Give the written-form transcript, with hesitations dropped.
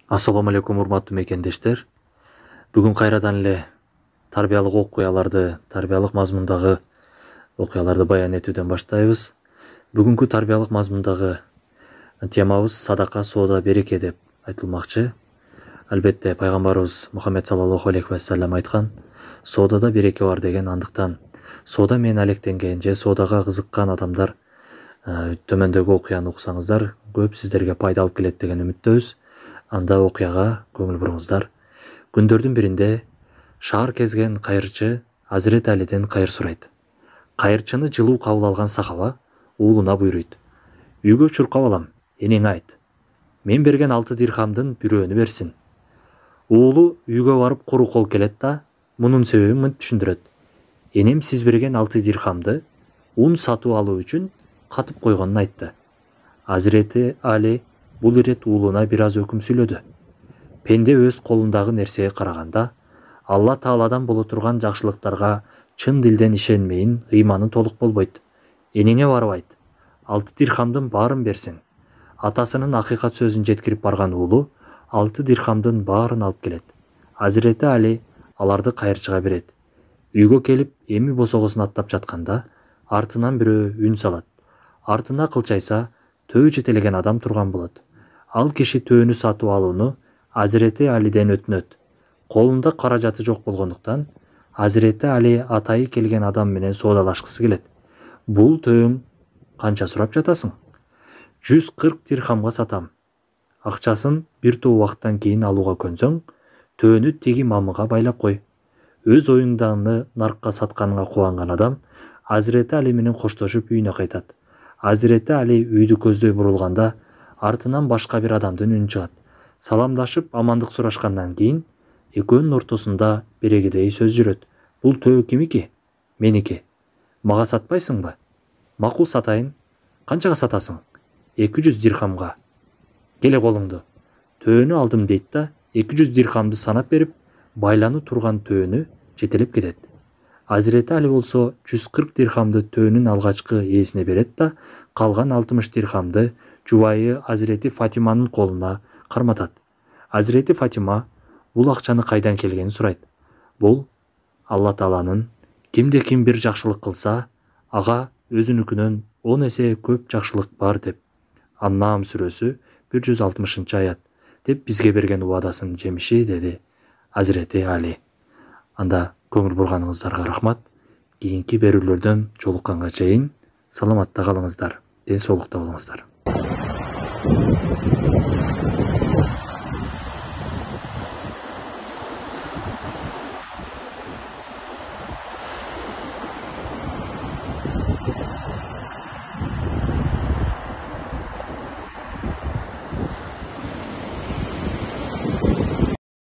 Assalamu алейкум, урматтуу мекендештер. Бүгүн кайрадан эле тарбиялык окуяларды, тарбиялык мазмундагы окуяларды баян этүүдөн баштайбыз. Бүгүнкү тарбиялык мазмундагы темабыз садака, соода, береке деп айтылмакчы. Албетте пайгамбарыбыз Мухаммед саллаллаху алейхи вассалам айткан, соодада береке бар деген. Андыктан соода менен алектенген же соодага кызыккан адамдар төмөндөгү окуяны уксаңыздар көп сиздерге пайда алып келет деген үмүттөбүз. Анда окуяга көңүл буруңуздар. Күндөрдүн биринде шаар кезген кайырчы Азирет Алиден кайыр сурайт. Кайырчыны жылуу кабыл алган сахаба уулуна буйруйт: "Үйгө чуркап алам, энеңе айт. Мен берген 6 дирхамдын бирөөнү берсин." Уулу үйгө барып куру кол келет да мунун себебин мынтип түшүндүрөт: "Энем сиз берген 6 дирхамды ун сатып алуу үчүн катып койгонун айтты." Азирети Али бул ирет уулуна бир аз өкүм сүйлөдү. Пенде өз колундагы нерсеге караганда, Алла Тааладан боло турган жакшылыктарга чын дилден ишенмейин ыйманы толук болбойт. Энеңе барып айт, 6 дирхамдын баарын берсин. Атасынын акыйкат сөзүн жеткирип барган уулу 6 дирхамдын баарын алып келет. Азирети Али аларды кайырчыга берет. Үйгө келип эми босогосун аттап жатканда, артынан бирөө үн салат. Артына кылчайса, төө жетелеген адам турган болот. Ал киши төөнү сатып алууну Азирети Алиден өтүнөт. Колунда каражаты жок болгондуктан, Азирети Али атайы келген адам менен соодалашкысы келет. "Бул төөң канча сурап жатасың?" "140 дирхамга сатам. Акчасын бир топ убакыттан кийин алууга көнсөң, төөнү тиги мамыга байлап кой." Өз оюңданы наркка сатканыңа кубанган адам Азирети Али менен коштошуп үйүнө кайтат. Азирети Али үйдү көздөй бурулганда, артынан башка бир адамдын үнү чыгат. Саламдашып амандык сурашкандан кийин экөөнүн ортосунда берегедей сөз жүрөт. "Бул төө кимики?" "Меники." "Мага сатпайсыңбы?" "Макул, сатайын. Канчага сатасың?" "200 дирхамга." "Келе колуңду." "Төөнү алдым" дейт да 200 дирхамды санап берип, байланып турган төөнү жетелеп кетет. Азирети Али болсо 140 дирхамды төөнүн алгачкы ээсине берет да калган 60 дирхамды жубайы Азирети Фатиманын колуна карматат. Азирети Фатима бул акчаны кайдан келгенин сурайт. Бул Алла Тааланын кимде ким бир жакшылык кылса, ага өзүнүкүнөн 10 эсе көп жакшылык бар деп. Ан-Наам сүрөсү 160-аят деп бизге берген убадасынын жемиши, деди Азирети Али. Анда көңүл бурганыңыздарга рахмат. Кийинки берүүлөрдөн жолукканга чейин саламатта калыңыздар, ден соолукта болуңуздар.